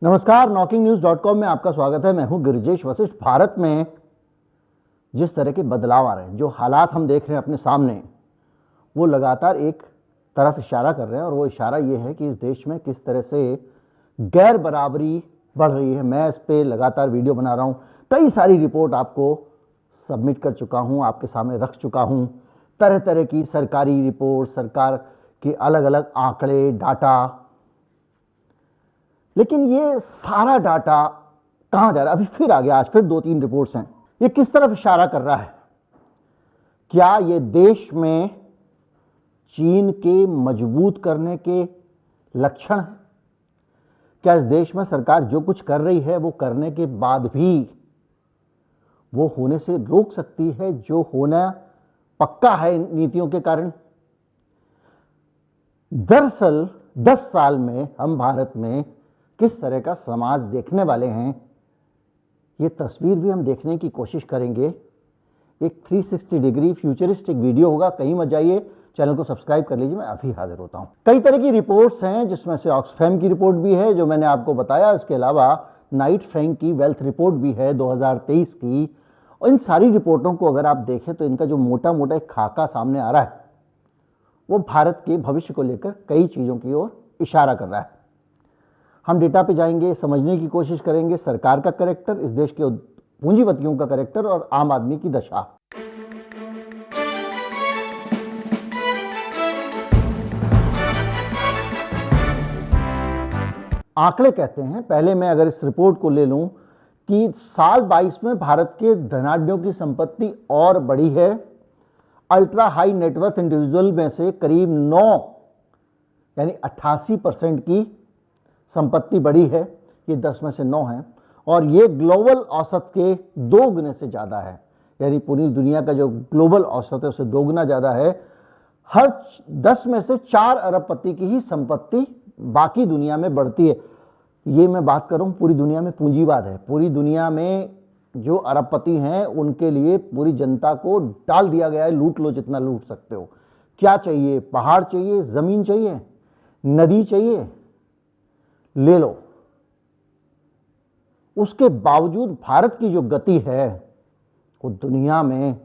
नमस्कार, knocking-news.com में आपका स्वागत है। मैं हूं गिरिजेश वशिष्ठ। भारत में जिस तरह के बदलाव आ रहे हैं, जो हालात हम देख रहे हैं अपने सामने, वो लगातार एक तरफ इशारा कर रहे हैं और वो इशारा ये है कि इस देश में किस तरह से गैर बराबरी बढ़ रही है। मैं इस पर लगातार वीडियो बना रहा हूं, कई सारी रिपोर्ट आपको सबमिट कर चुका हूं, आपके सामने रख चुका हूं। तरह तरह की सरकारी रिपोर्ट, सरकार के अलग अलग आंकड़े, डाटा, लेकिन ये सारा डाटा कहां जा रहा है? अभी फिर आ गया, आज फिर 2-3 रिपोर्ट्स हैं। ये किस तरफ इशारा कर रहा है? क्या ये देश में चीन के मजबूत करने के लक्षण हैं? क्या इस देश में सरकार जो कुछ कर रही है वो करने के बाद भी वो होने से रोक सकती है जो होना पक्का है इन नीतियों के कारण? दरअसल 10 साल में हम भारत में किस तरह का समाज देखने वाले हैं, ये तस्वीर भी हम देखने की कोशिश करेंगे। एक 360 डिग्री फ्यूचरिस्टिक वीडियो होगा, कहीं मत जाइए, चैनल को सब्सक्राइब कर लीजिए। मैं अभी हाजिर होता हूं। कई तरह की रिपोर्ट्स हैं, जिसमें से ऑक्सफैम की रिपोर्ट भी है जो मैंने आपको बताया। इसके अलावा नाइट फ्रैंक की वेल्थ रिपोर्ट भी है 2023 की। और इन सारी रिपोर्टों को अगर आप देखें तो इनका जो मोटा मोटा एक खाका सामने आ रहा है, वो भारत के भविष्य को लेकर कई चीज़ों की ओर इशारा कर रहा है। हम डेटा पे जाएंगे, समझने की कोशिश करेंगे सरकार का कैरेक्टर, इस देश के पूंजीपतियों का कैरेक्टर और आम आदमी की दशा। आंकड़े कहते हैं, पहले मैं अगर इस रिपोर्ट को ले लूं कि साल 22 में भारत के धनाढ्यों की संपत्ति और बढ़ी है। अल्ट्रा हाई नेटवर्थ इंडिविजुअल में से करीब 9 यानी 88% की संपत्ति बढ़ी है। ये 10 में से 9 है और ये ग्लोबल औसत के 2 गुने से ज़्यादा है। यानी पूरी दुनिया का जो ग्लोबल औसत है उससे 2 गुना ज़्यादा है। हर 10 में से 4 अरबपति की ही संपत्ति बाकी दुनिया में बढ़ती है। ये मैं बात कर रहा हूँ पूरी दुनिया में पूंजीवाद है। पूरी दुनिया में जो अरबपति हैं उनके लिए पूरी जनता को डाल दिया गया है, लूट लो जितना लूट सकते हो। क्या चाहिए? पहाड़ चाहिए, ज़मीन चाहिए, नदी चाहिए, ले लो। उसके बावजूद भारत की जो गति है वो दुनिया में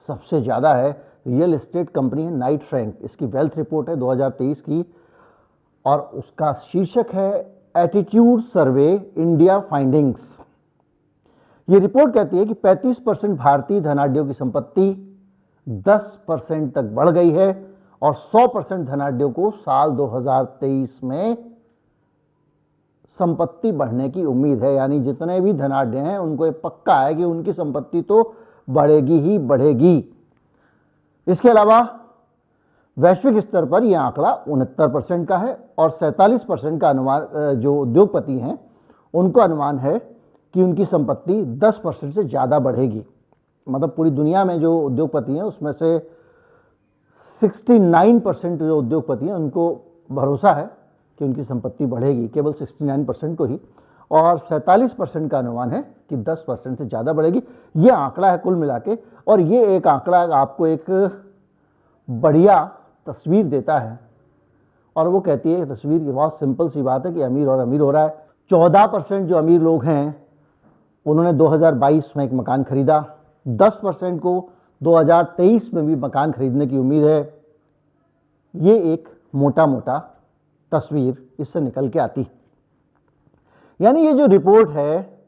सबसे ज़्यादा है। रियल एस्टेट कंपनी है नाइट फ्रैंक, इसकी वेल्थ रिपोर्ट है 2023 की और उसका शीर्षक है एटीट्यूड सर्वे इंडिया फाइंडिंग्स। ये रिपोर्ट कहती है कि 35% भारतीय धनाढ्यों की संपत्ति 10% तक बढ़ गई है और 100% धनाढ्यों को साल 2023 में संपत्ति बढ़ने की उम्मीद है। यानी जितने भी धनाढ्य हैं उनको ये पक्का है कि उनकी संपत्ति तो बढ़ेगी ही बढ़ेगी। इसके अलावा वैश्विक स्तर पर यह आंकड़ा 69% का है और 47% का अनुमान जो उद्योगपति हैं उनको अनुमान है कि उनकी संपत्ति 10% से ज़्यादा बढ़ेगी। मतलब पूरी दुनिया में जो उद्योगपति हैं उसमें से 69% जो उद्योगपति हैं उनको भरोसा है कि उनकी संपत्ति बढ़ेगी, केवल 69% को ही, और 47% का अनुमान है कि 10% से ज़्यादा बढ़ेगी। ये आंकड़ा है कुल मिला के और ये एक आंकड़ा आपको एक बढ़िया तस्वीर देता है और वो कहती है तस्वीर की बहुत सिंपल सी बात है कि अमीर और अमीर हो रहा है। 14% जो अमीर लोग हैं उन्होंने 2022 में एक मकान खरीदा, 10% को 2023 में भी मकान खरीदने की उम्मीद है। ये एक मोटा मोटा तस्वीर इससे निकल के आती। यानी ये जो रिपोर्ट है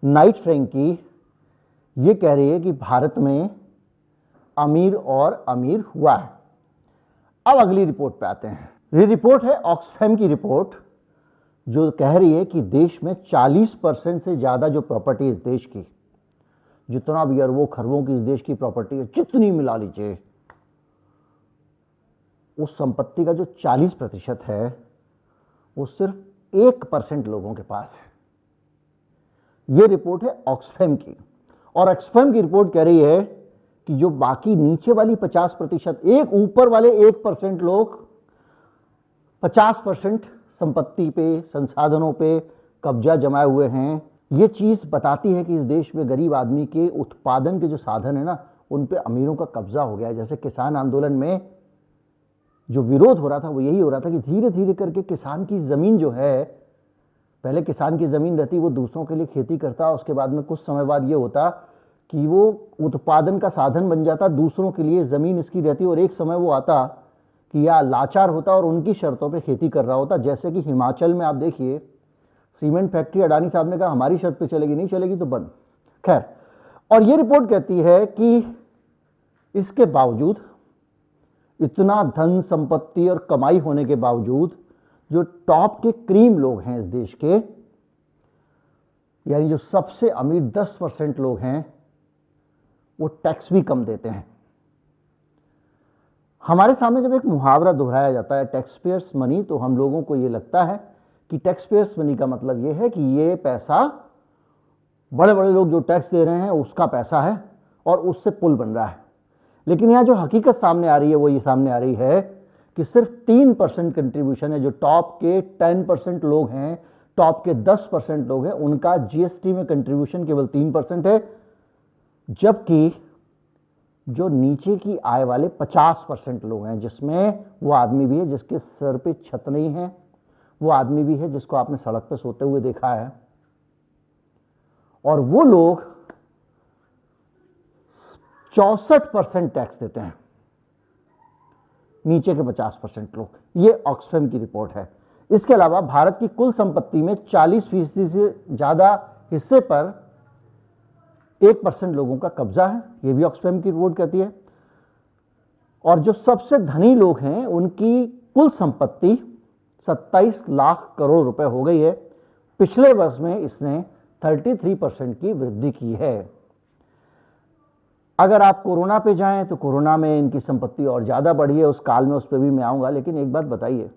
नाइट फ्रैंक की, ये कह रही है कि भारत में अमीर और अमीर हुआ है। अब अगली रिपोर्ट पे आते हैं। ये रिपोर्ट है ऑक्सफैम की रिपोर्ट जो कह रही है कि देश में 40% से ज़्यादा जो प्रॉपर्टी इस देश की, जितना भी अरबों खरबों की इस देश की प्रॉपर्टी है, जितनी मिला लीजिए, उस संपत्ति का जो 40% है वो सिर्फ 1% लोगों के पास है। ये रिपोर्ट है ऑक्सफैम की और ऑक्सफैम की रिपोर्ट कह रही है कि जो बाकी नीचे वाली 50%, एक ऊपर वाले 1% लोग 50% संपत्ति पे, संसाधनों पे कब्जा जमाए हुए हैं। ये चीज़ बताती है कि इस देश में गरीब आदमी के उत्पादन के जो साधन है ना, उन पे अमीरों का कब्जा हो गया है। जैसे किसान आंदोलन में जो विरोध हो रहा था वो यही हो रहा था कि धीरे धीरे करके किसान की ज़मीन जो है पहले किसान की ज़मीन रहती, वो दूसरों के लिए खेती करता, उसके बाद में कुछ समय बाद ये होता कि वो उत्पादन का साधन बन जाता, दूसरों के लिए ज़मीन इसकी रहती, और एक समय वो आता कि या लाचार होता और उनकी शर्तों पे खेती कर रहा होता। जैसे कि हिमाचल में आप देखिए, सीमेंट फैक्ट्री अडानी साहब ने कहा हमारी शर्त पे चलेगी, नहीं चलेगी तो बंद। खैर, और ये रिपोर्ट कहती है कि इसके बावजूद, इतना धन संपत्ति और कमाई होने के बावजूद, जो टॉप के क्रीम लोग हैं इस देश के, यानी जो सबसे अमीर 10% लोग हैं, वो टैक्स भी कम देते हैं। हमारे सामने जब एक मुहावरा दोहराया जाता है टैक्स पेयर्स मनी, तो हम लोगों को ये लगता है कि टैक्स पेयर्स मनी का मतलब ये है कि ये पैसा बड़े बड़े लोग जो टैक्स दे रहे हैं उसका पैसा है और उससे पुल बन रहा है। लेकिन यहाँ जो हकीकत सामने आ रही है वो ये सामने आ रही है कि सिर्फ 3% कंट्रीब्यूशन है। जो टॉप के 10% लोग हैं, टॉप के 10% लोग हैं, उनका जीएसटी में कंट्रीब्यूशन केवल 3% है, जबकि जो नीचे की आय वाले 50% लोग हैं, जिसमें वो आदमी भी है जिसके सर पे छत नहीं है, वो आदमी भी है जिसको आपने सड़क पे सोते हुए देखा है, और वो लोग 64% टैक्स देते हैं, नीचे के 50% लोग। ये ऑक्सफैम की रिपोर्ट है। इसके अलावा भारत की कुल संपत्ति में 40% से ज्यादा हिस्से पर 1% लोगों का कब्जा है, ये भी ऑक्सफैम की रिपोर्ट कहती है। और जो सबसे धनी लोग हैं उनकी कुल संपत्ति 27 लाख करोड़ रुपए हो गई है। पिछले वर्ष में इसने 33% की वृद्धि की है। अगर आप कोरोना पे जाएं तो कोरोना में इनकी संपत्ति और ज्यादा बढ़ी है, उस काल में उस पर भी मैं आऊंगा। लेकिन एक बात बताइए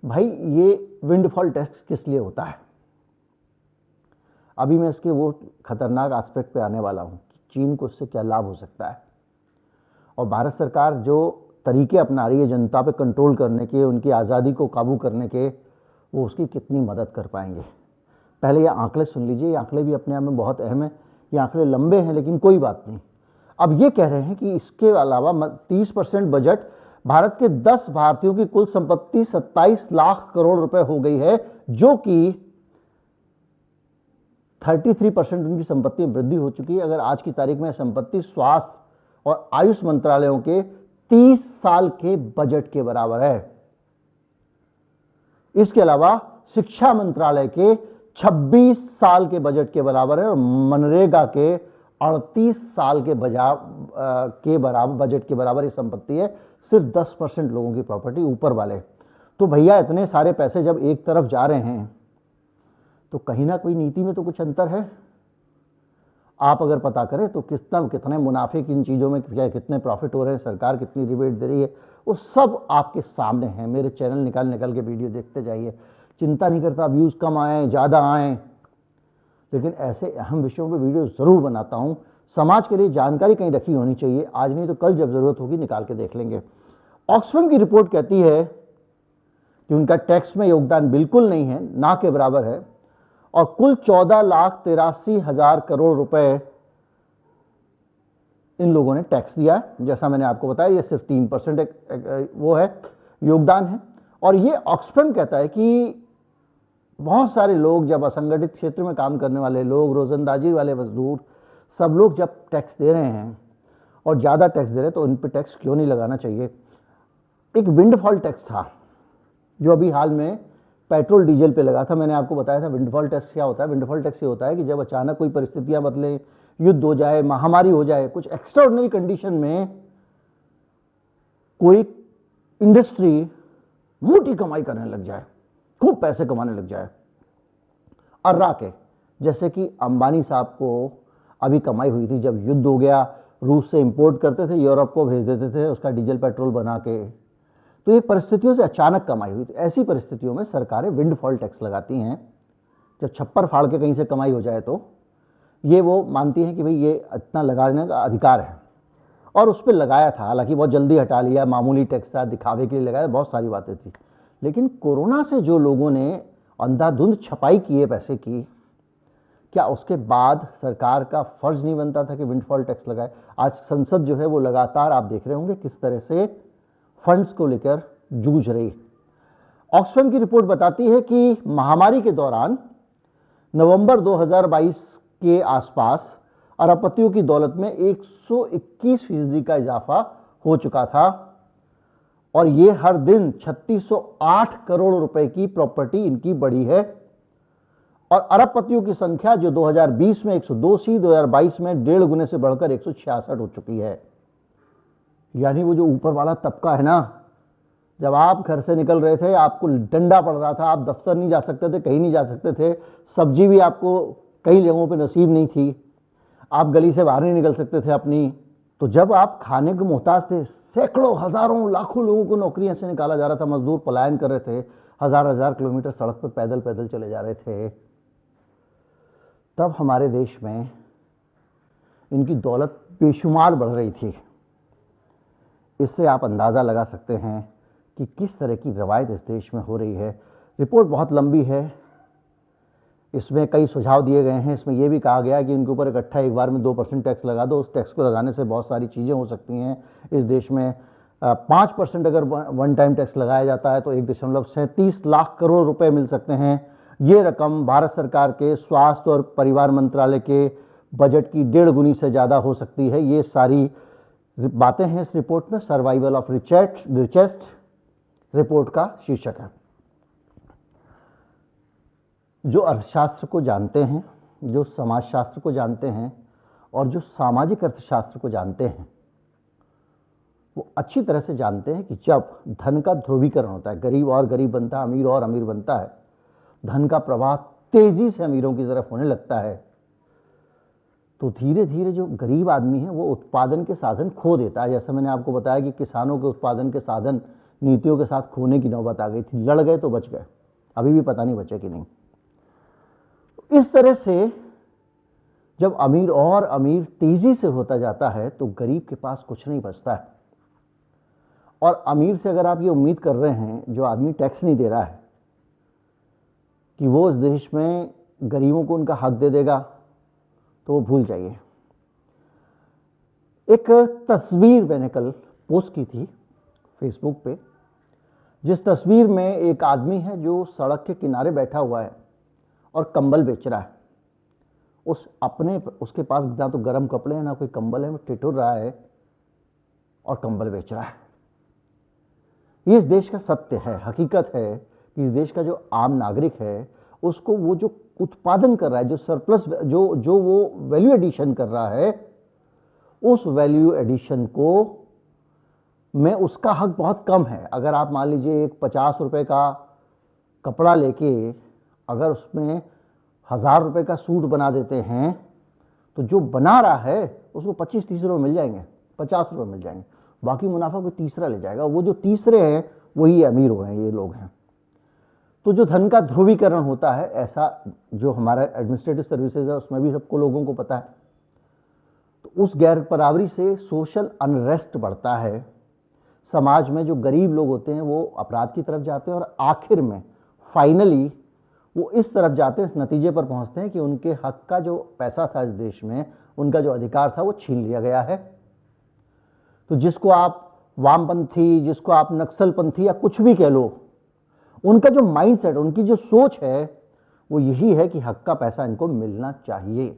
भाई, ये विंडफॉल टैक्स किस लिए होता है? अभी मैं इसके वो खतरनाक एस्पेक्ट पे आने वाला हूं कि चीन को इससे क्या लाभ हो सकता है, और भारत सरकार जो तरीके अपना रही है जनता पे कंट्रोल करने के, उनकी आज़ादी को काबू करने के, वो उसकी कितनी मदद कर पाएंगे। पहले ये आंकड़े सुन लीजिए, ये आंकड़े भी अपने आप में बहुत अहम है। ये आंकड़े लंबे हैं लेकिन कोई बात नहीं। अब ये कह रहे हैं कि इसके अलावा 30% बजट, भारत के 10 भारतीयों की कुल संपत्ति 27 लाख करोड़ रुपए हो गई है, जो कि 33% उनकी संपत्ति में वृद्धि हो चुकी है। अगर आज की तारीख में संपत्ति स्वास्थ्य और आयुष मंत्रालयों के 30 साल के बजट के बराबर है। इसके अलावा शिक्षा मंत्रालय के 26 साल के बजट के बराबर है, और मनरेगा के 38 साल के बराबर बजट के बराबर ये संपत्ति है। सिर्फ 10% लोगों की प्रॉपर्टी, ऊपर वाले। तो भैया इतने सारे पैसे जब एक तरफ जा रहे हैं तो कहीं ना कोई नीति में तो कुछ अंतर है। आप अगर पता करें तो कितने मुनाफे की इन चीज़ों में, कितने प्रॉफिट हो रहे हैं, सरकार कितनी रिबेट दे रही है, वो सब आपके सामने है। मेरे चैनल निकाल के वीडियो देखते जाइए। चिंता नहीं करता व्यूज़ कम आए ज़्यादा आए, लेकिन ऐसे अहम विषयों पर वीडियो ज़रूर बनाता हूँ। समाज के लिए जानकारी कहीं रखी होनी चाहिए, आज नहीं तो कल जब ज़रूरत होगी निकाल के देख लेंगे। ऑक्सफैम की रिपोर्ट कहती है कि उनका टैक्स में योगदान बिल्कुल नहीं है, ना के बराबर है, और कुल 14,83,000 करोड़ रुपए इन लोगों ने टैक्स दिया है। जैसा मैंने आपको बताया, ये सिर्फ 3% वो है, योगदान है। और ये ऑक्सफैम कहता है कि बहुत सारे लोग, जब असंगठित क्षेत्र में काम करने वाले लोग, रोजंदाजी वाले मजदूर, सब लोग जब टैक्स दे रहे हैं और ज़्यादा टैक्स दे रहे हैं, तो इन पर टैक्स क्यों नहीं लगाना चाहिए। एक विंडफॉल टैक्स था जो अभी हाल में पेट्रोल डीजल पे लगा था। मैंने आपको बताया था विंडफॉल टैक्स क्या होता है। विंडफॉल टैक्स ये होता है कि जब अचानक कोई परिस्थितियां बदले, युद्ध हो जाए, महामारी हो जाए, कुछ एक्स्ट्राऑर्डिनरी कंडीशन में कोई इंडस्ट्री मोटी कमाई करने लग जाए, खूब पैसे कमाने लग जाए, अर्रा के, जैसे कि अंबानी साहब को अभी कमाई हुई थी जब युद्ध हो गया, रूस से इंपोर्ट करते थे, यूरोप को भेज देते थे उसका डीजल पेट्रोल बना के। तो ये परिस्थितियों से अचानक कमाई हुई थी। ऐसी परिस्थितियों में सरकारें विंडफॉल टैक्स लगाती हैं। जब छप्पर फाड़ के कहीं से कमाई हो जाए तो ये वो मानती हैं कि भाई ये इतना लगाने का अधिकार है, और उस पर लगाया था। हालांकि बहुत जल्दी हटा लिया, मामूली टैक्स था, दिखावे के लिए लगाया, बहुत सारी बातें थी। लेकिन कोरोना से जो लोगों ने अंधाधुंध छपाई की है पैसे की, क्या उसके बाद सरकार का फर्ज नहीं बनता था कि विंडफॉल टैक्स लगाए? आज संसद जो है वो लगातार, आप देख रहे होंगे किस तरह से फंड्स को लेकर जूझ रही। ऑक्सफैम की रिपोर्ट बताती है कि महामारी के दौरान नवंबर 2022 के आसपास अरबपतियों की दौलत में 121% का इजाफा हो चुका था और ये हर दिन 3608 करोड़ रुपए की प्रॉपर्टी इनकी बढ़ी है। और अरबपतियों की संख्या जो 2020 में 102 थी, 2022 में 1.5 गुने से बढ़कर 166 हो चुकी है। यानी वो जो ऊपर वाला तबका है ना, जब आप घर से निकल रहे थे आपको डंडा पड़ रहा था, आप दफ्तर नहीं जा सकते थे, कहीं नहीं जा सकते थे, सब्जी भी आपको कई जगहों पे नसीब नहीं थी, आप गली से बाहर नहीं निकल सकते थे अपनी, तो जब आप खाने के मोहताज थे, सैकड़ों हजारों लाखों लोगों को नौकरियां से निकाला जा रहा था, मजदूर पलायन कर रहे थे, हजार किलोमीटर सड़क पर पैदल पैदल चले जा रहे थे, तब हमारे देश में इनकी दौलत बेशुमार बढ़ रही थी। इससे आप अंदाज़ा लगा सकते हैं कि किस तरह की रवायत इस देश में हो रही है। रिपोर्ट बहुत लंबी है, इसमें कई सुझाव दिए गए हैं। इसमें यह भी कहा गया कि इनके ऊपर इकट्ठा एक बार में 2% टैक्स लगा दो। उस टैक्स को लगाने से बहुत सारी चीज़ें हो सकती हैं। इस देश में 5% अगर वन टाइम टैक्स लगाया जाता है तो 1.37 लाख करोड़ रुपए मिल सकते हैं। ये रकम भारत सरकार के स्वास्थ्य और परिवार मंत्रालय के बजट की 1.5 गुनी से ज़्यादा हो सकती है। ये सारी बातें हैं इस रिपोर्ट में। सर्वाइवल ऑफ रिचेस्ट रिपोर्ट का शीर्षक है। जो अर्थशास्त्र को जानते हैं, जो समाजशास्त्र को जानते हैं और जो सामाजिक अर्थशास्त्र को जानते हैं, वो अच्छी तरह से जानते हैं कि जब धन का ध्रुवीकरण होता है, गरीब और गरीब बनता है, अमीर और अमीर बनता है, धन का प्रवाह तेजी से अमीरों की तरफ होने लगता है, तो धीरे धीरे जो गरीब आदमी है वो उत्पादन के साधन खो देता है। जैसे मैंने आपको बताया कि किसानों के उत्पादन के साधन नीतियों के साथ खोने की नौबत आ गई थी। लड़ गए तो बच गए, अभी भी पता नहीं बचे कि नहीं। इस तरह से जब अमीर और अमीर तेजी से होता जाता है तो गरीब के पास कुछ नहीं बचता है। और अमीर से अगर आप ये उम्मीद कर रहे हैं, जो आदमी टैक्स नहीं दे रहा है, कि वो इस देश में गरीबों को उनका हक दे देगा, तो वो भूल जाइए। एक तस्वीर मैंने कल पोस्ट की थी फेसबुक पे, जिस तस्वीर में एक आदमी है जो सड़क के किनारे बैठा हुआ है और कंबल बेच रहा है। उसके पास ना तो गर्म कपड़े हैं ना कोई कंबल है, वो ठिठुर रहा है और कंबल बेच रहा है। ये इस देश का सत्य है, हकीकत है कि इस देश का जो आम नागरिक है उसको वो जो उत्पादन कर रहा है, जो सरप्लस जो वो वैल्यू एडिशन कर रहा है, उस वैल्यू एडिशन को में उसका हक बहुत कम है। अगर आप मान लीजिए एक 50 रुपए का कपड़ा लेके अगर उसमें 1000 रुपए का सूट बना देते हैं तो जो बना रहा है उसको 25-30 रुपये मिल जाएंगे, 50 रुपये मिल जाएंगे, बाकी मुनाफा कोई तीसरा ले जाएगा। वो जो तीसरे हैं वही अमीर हो रहे हैं, ये लोग हैं। तो जो धन का ध्रुवीकरण होता है, ऐसा जो हमारा एडमिनिस्ट्रेटिव सर्विसेज है उसमें भी सबको लोगों को पता है, तो उस गैर बराबरी से सोशल अनरेस्ट बढ़ता है। समाज में जो गरीब लोग होते हैं वो अपराध की तरफ जाते हैं और आखिर में फाइनली वो इस तरफ जाते हैं, इस नतीजे पर पहुंचते हैं कि उनके हक का जो पैसा था इस देश में, उनका जो अधिकार था वो छीन लिया गया है। तो जिसको आप वामपंथी, जिसको आप नक्सलपंथी या कुछ भी कह लो, उनका जो माइंडसेट, उनकी जो सोच है वो यही है कि हक का पैसा इनको मिलना चाहिए।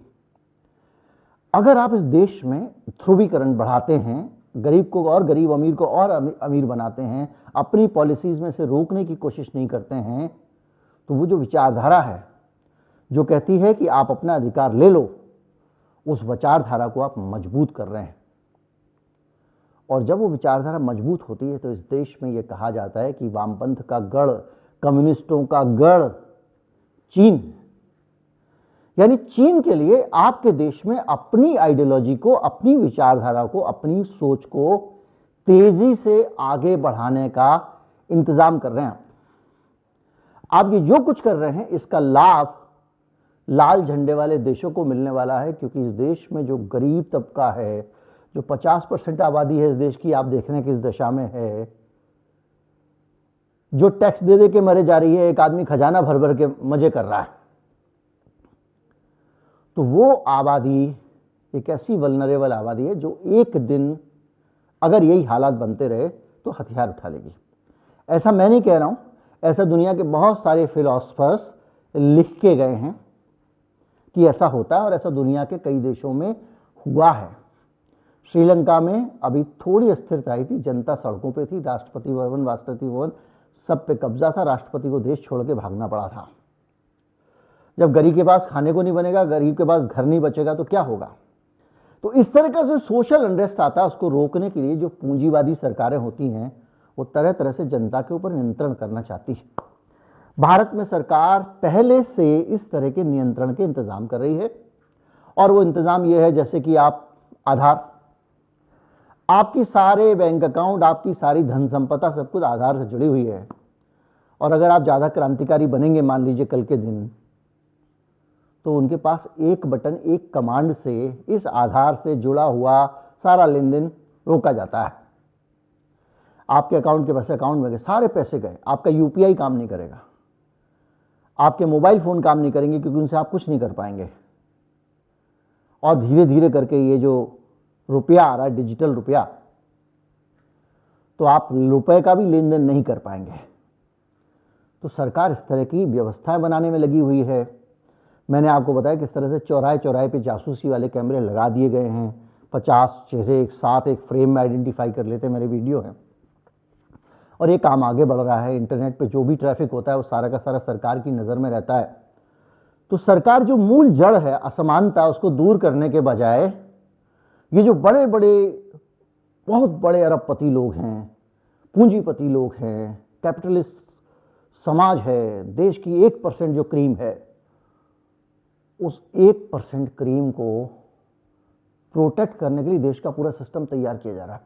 अगर आप इस देश में ध्रुवीकरण बढ़ाते हैं, गरीब को और गरीब, अमीर को और अमीर बनाते हैं, अपनी पॉलिसीज में से रोकने की कोशिश नहीं करते हैं, तो वो जो विचारधारा है जो कहती है कि आप अपना अधिकार ले लो, उस विचारधारा को आप मजबूत कर रहे हैं। और जब वो विचारधारा मजबूत होती है तो इस देश में ये कहा जाता है कि वामपंथ का गढ़, कम्युनिस्टों का गढ़ चीन। यानी चीन के लिए आपके देश में अपनी आइडियोलॉजी को, अपनी विचारधारा को, अपनी सोच को तेजी से आगे बढ़ाने का इंतजाम कर रहे हैं। आप ये जो कुछ कर रहे हैं इसका लाभ लाल झंडे वाले देशों को मिलने वाला है, क्योंकि इस देश में जो गरीब तबका है, जो 50% आबादी है इस देश की, आप देख रहे हैं किस दशा में है, जो टैक्स दे दे के मरे जा रही है, एक आदमी खजाना भर भर के मजे कर रहा है। तो वो आबादी एक ऐसी वल्नरेबल आबादी है जो एक दिन अगर यही हालात बनते रहे तो हथियार उठा लेगी। ऐसा मैं नहीं कह रहा हूं, ऐसा दुनिया के बहुत सारे फिलोसफर्स लिख के गए हैं कि ऐसा होता है और ऐसा दुनिया के कई देशों में हुआ है। श्रीलंका में अभी थोड़ी अस्थिरता आई थी, जनता सड़कों पे थी, राष्ट्रपति भवन, राष्ट्रपति भवन सब पे कब्जा था, राष्ट्रपति को देश छोड़ के भागना पड़ा था। जब गरीब के पास खाने को नहीं बनेगा, गरीब के पास घर नहीं बचेगा तो क्या होगा। तो इस तरह का जो सोशल अनरेस्ट आता है उसको रोकने के लिए जो पूंजीवादी सरकारें होती हैं वो तरह तरह से जनता के ऊपर नियंत्रण करना चाहती है। भारत में सरकार पहले से इस तरह के नियंत्रण के इंतजाम कर रही है और वो इंतजाम ये है जैसे कि आप आधार, आपकी सारे बैंक अकाउंट, आपकी सारी धन संपदा सब कुछ आधार से जुड़ी हुई है। और अगर आप ज़्यादा क्रांतिकारी बनेंगे मान लीजिए कल के दिन, तो उनके पास एक बटन, एक कमांड से इस आधार से जुड़ा हुआ सारा लेन देन रोका जाता है। आपके अकाउंट के पैसे अकाउंट में गए, सारे पैसे गए, आपका यूपीआई काम नहीं करेगा, आपके मोबाइल फोन काम नहीं करेंगे क्योंकि उनसे आप कुछ नहीं कर पाएंगे। और धीरे धीरे करके ये जो रुपया आ रहा है, डिजिटल रुपया, तो आप रुपए का भी लेन देन नहीं कर पाएंगे। तो सरकार इस तरह की व्यवस्थाएं बनाने में लगी हुई है। मैंने आपको बताया किस तरह से चौराहे चौराहे पे जासूसी वाले कैमरे लगा दिए गए हैं, 50 चेहरे एक साथ एक फ्रेम में आइडेंटिफाई कर लेते, मेरे वीडियो है। और ये काम आगे बढ़ रहा है, इंटरनेट पे जो भी ट्रैफिक होता है वो सारा का सारा सरकार की नज़र में रहता है। तो सरकार जो मूल जड़ है असमानता, उसको दूर करने के बजाय ये जो बड़े बड़े बहुत बड़े अरबपति लोग हैं, पूंजीपति लोग हैं, कैपिटलिस्ट समाज है, देश की 1% जो क्रीम है, उस 1% क्रीम को प्रोटेक्ट करने के लिए देश का पूरा सिस्टम तैयार किया जा रहा है।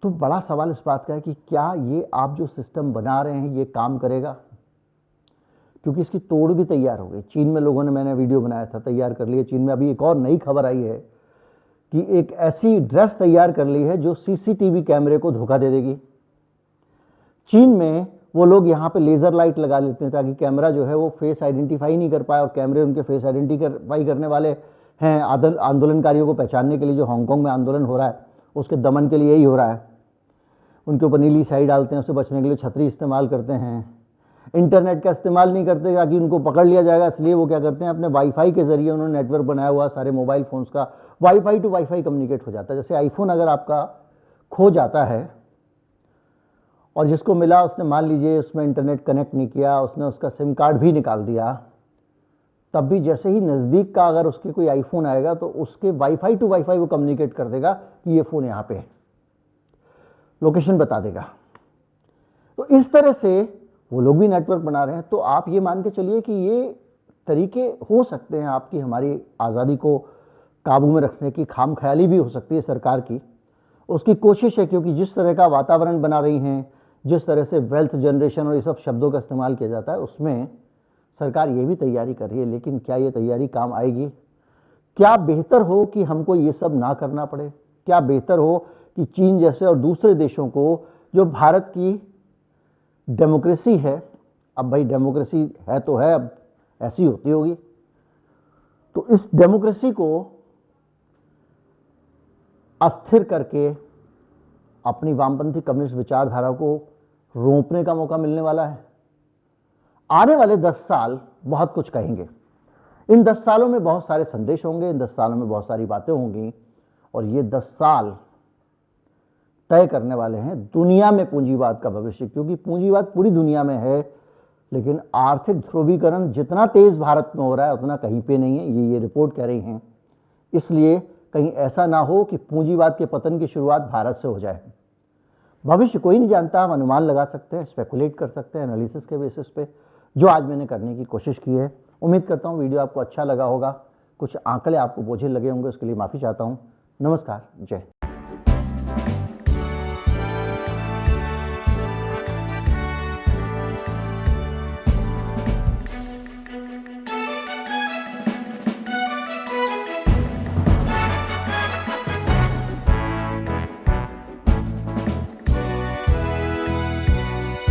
तो बड़ा सवाल इस बात का है कि क्या ये आप जो सिस्टम बना रहे हैं ये काम करेगा, क्योंकि इसकी तोड़ भी तैयार हो गई। चीन में लोगों ने, मैंने वीडियो बनाया था, तैयार कर लिया। चीन में अभी एक और नई खबर आई है कि एक ऐसी ड्रेस तैयार कर ली है जो सीसीटीवी कैमरे को धोखा दे देगी। चीन में वो लोग यहाँ पे लेजर लाइट लगा लेते हैं ताकि कैमरा जो है वो फेस आइडेंटिफाई नहीं कर पाए, और कैमरे उनके फेस आइडेंटिफाई करने वाले हैं आंदोलनकारियों को पहचानने के लिए। जो हांगकांग में आंदोलन हो रहा है उसके दमन के लिए यही हो रहा है। उनके ऊपर नीली स्याही डालते हैं, उससे बचने के लिए छतरी इस्तेमाल करते हैं। इंटरनेट का इस्तेमाल नहीं करते ताकि उनको पकड़ लिया जाएगा, इसलिए वो क्या करते हैं, अपने वाईफाई के जरिए उन्होंने नेटवर्क बनाया हुआ, सारे मोबाइल फोन्स का वाईफाई टू वाईफाई कम्युनिकेट हो जाता है। जैसे आईफोन अगर आपका खो जाता है और जिसको मिला उसने मान लीजिए उसमें इंटरनेट कनेक्ट नहीं किया, उसने उसका सिम कार्ड भी निकाल दिया, तब भी जैसे ही नज़दीक का अगर उसके कोई आईफोन आएगा तो उसके वाईफाई टू वाईफाई वो कम्युनिकेट कर देगा कि ये फ़ोन यहाँ पे है, लोकेशन बता देगा। तो इस तरह से वो लोग भी नेटवर्क बना रहे हैं। तो आप ये मान के चलिए कि ये तरीके हो सकते हैं आपकी हमारी आज़ादी को काबू में रखने की, खामख्याली भी हो सकती है सरकार की, उसकी कोशिश है। क्योंकि जिस तरह का वातावरण बना रही हैं, जिस तरह से वेल्थ जनरेशन और ये सब शब्दों का इस्तेमाल किया जाता है, उसमें सरकार ये भी तैयारी कर रही है। लेकिन क्या ये तैयारी काम आएगी? क्या बेहतर हो कि हमको ये सब ना करना पड़े? क्या बेहतर हो कि चीन जैसे और दूसरे देशों को, जो भारत की डेमोक्रेसी है, अब भाई डेमोक्रेसी है तो है, अब ऐसी होती होगी, तो इस डेमोक्रेसी को अस्थिर करके अपनी वामपंथी कम्युनिस्ट विचारधारा को रोंपने का मौका मिलने वाला है। आने वाले 10 साल बहुत कुछ कहेंगे। इन 10 सालों में बहुत सारे संदेश होंगे, इन 10 सालों में बहुत सारी बातें होंगी, और ये 10 साल तय करने वाले हैं दुनिया में पूंजीवाद का भविष्य। क्योंकि पूंजीवाद पूरी दुनिया में है, लेकिन आर्थिक ध्रुवीकरण जितना तेज भारत में हो रहा है उतना कहीं पे नहीं है, ये रिपोर्ट कह रही हैं। इसलिए कहीं ऐसा ना हो कि पूंजीवाद के पतन की शुरुआत भारत से हो जाए। भविष्य कोई नहीं जानता, हम अनुमान लगा सकते हैं, स्पेकुलेट कर सकते हैं एनालिसिस के बेसिस पे, जो आज मैंने करने की कोशिश की है। उम्मीद करता हूँ वीडियो आपको अच्छा लगा होगा, कुछ आंकड़े आपको बोझिल लगे होंगे, उसके लिए माफ़ी चाहता हूँ। नमस्कार, जय।